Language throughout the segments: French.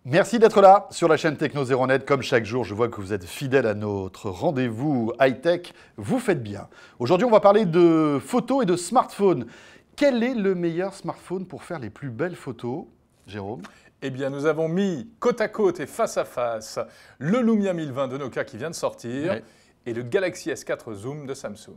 Merci d'être là sur la chaîne Techno0net. Comme chaque jour, je vois que vous êtes fidèles à notre rendez-vous high-tech. Vous faites bien. Aujourd'hui, on va parler de photos et de smartphones. Quel est le meilleur smartphone pour faire les plus belles photos, Jérôme? Eh bien, nous avons mis côte à côte et face à face le Lumia 1020 de Nokia qui vient de sortir et le Galaxy S4 Zoom de Samsung.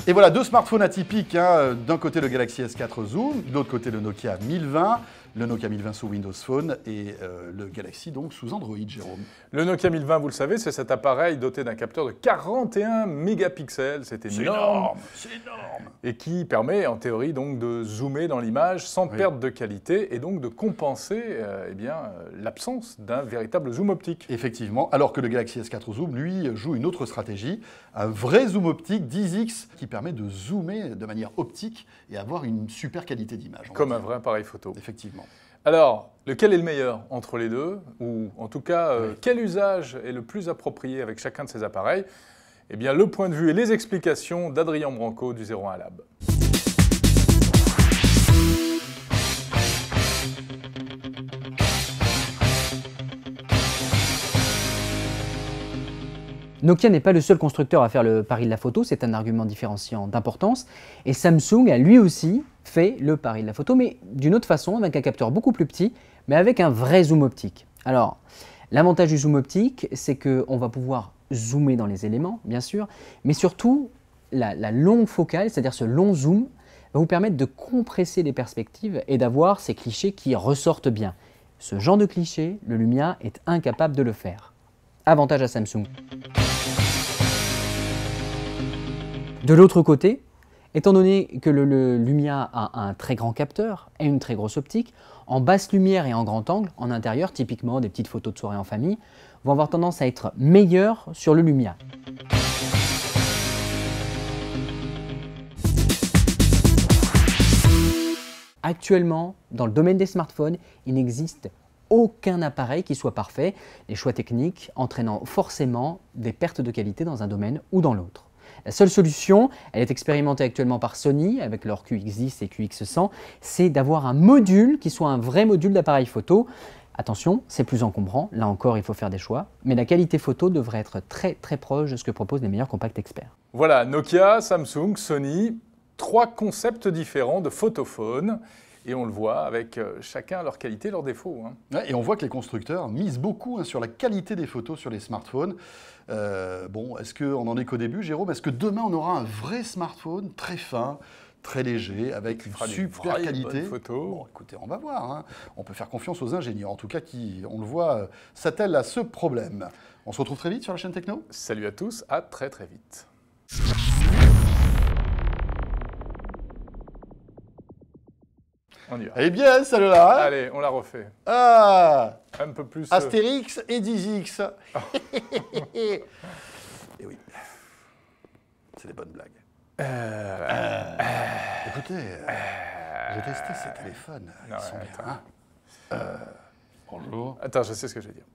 Et voilà, deux smartphones atypiques. D'un côté, le Galaxy S4 Zoom, de l'autre côté, le Nokia 1020. Le Nokia 1020 sous Windows Phone et le Galaxy donc sous Android, Jérôme. Le Nokia 1020, vous le savez, c'est cet appareil doté d'un capteur de 41 mégapixels. C'est énorme. C'est énorme. Et qui permet, en théorie, donc, de zoomer dans l'image sans perte de qualité et donc de compenser l'absence d'un véritable zoom optique. Effectivement, alors que le Galaxy S4 Zoom, lui, joue une autre stratégie, un vrai zoom optique 10x qui permet de zoomer de manière optique et avoir une super qualité d'image. Comme un vrai appareil photo. Effectivement. Alors, lequel est le meilleur entre les deux? Ou en tout cas, quel usage est le plus approprié avec chacun de ces appareils? Eh bien, le point de vue et les explications d'Adrien Branco du 01 Lab. Nokia n'est pas le seul constructeur à faire le pari de la photo, c'est un argument différenciant d'importance. Et Samsung a lui aussi fait le pari de la photo, mais d'une autre façon, avec un capteur beaucoup plus petit, mais avec un vrai zoom optique. Alors, l'avantage du zoom optique, c'est qu'on va pouvoir zoomer dans les éléments, bien sûr, mais surtout, la longue focale, c'est-à-dire ce long zoom, va vous permettre de compresser les perspectives et d'avoir ces clichés qui ressortent bien. Ce genre de cliché, le Lumia est incapable de le faire. Avantage à Samsung. De l'autre côté, étant donné que le Lumia a un très grand capteur et une très grosse optique, en basse lumière et en grand angle, en intérieur, typiquement des petites photos de soirée en famille, vont avoir tendance à être meilleures sur le Lumia. Actuellement, dans le domaine des smartphones, il n'existe aucun appareil qui soit parfait, les choix techniques entraînant forcément des pertes de qualité dans un domaine ou dans l'autre. La seule solution, elle est expérimentée actuellement par Sony avec leur QX10 et QX100, c'est d'avoir un module qui soit un vrai module d'appareil photo. Attention, c'est plus encombrant, là encore il faut faire des choix, mais la qualité photo devrait être très très proche de ce que proposent les meilleurs compacts experts. Voilà, Nokia, Samsung, Sony, trois concepts différents de photophones. Et on le voit avec chacun leur qualité, leurs défauts. Et on voit que les constructeurs misent beaucoup sur la qualité des photos sur les smartphones. Bon, est-ce qu'on en est qu'au début, Jérôme? Est-ce que demain on aura un vrai smartphone très fin, très léger, avec une super qualité? Bon, écoutez, on va voir. On peut faire confiance aux ingénieurs, en tout cas qui, on le voit, s'attellent à ce problème. On se retrouve très vite sur la chaîne Techno. Salut à tous, à très très vite. On y va. Eh bien, celle-là. Allez, on la refait. Ah, un peu plus. Astérix et 10X. Et oui, c'est des bonnes blagues. Écoutez, j'ai testé ces téléphones. Ils sont bien. Bonjour. Attends, je sais ce que je vais dire.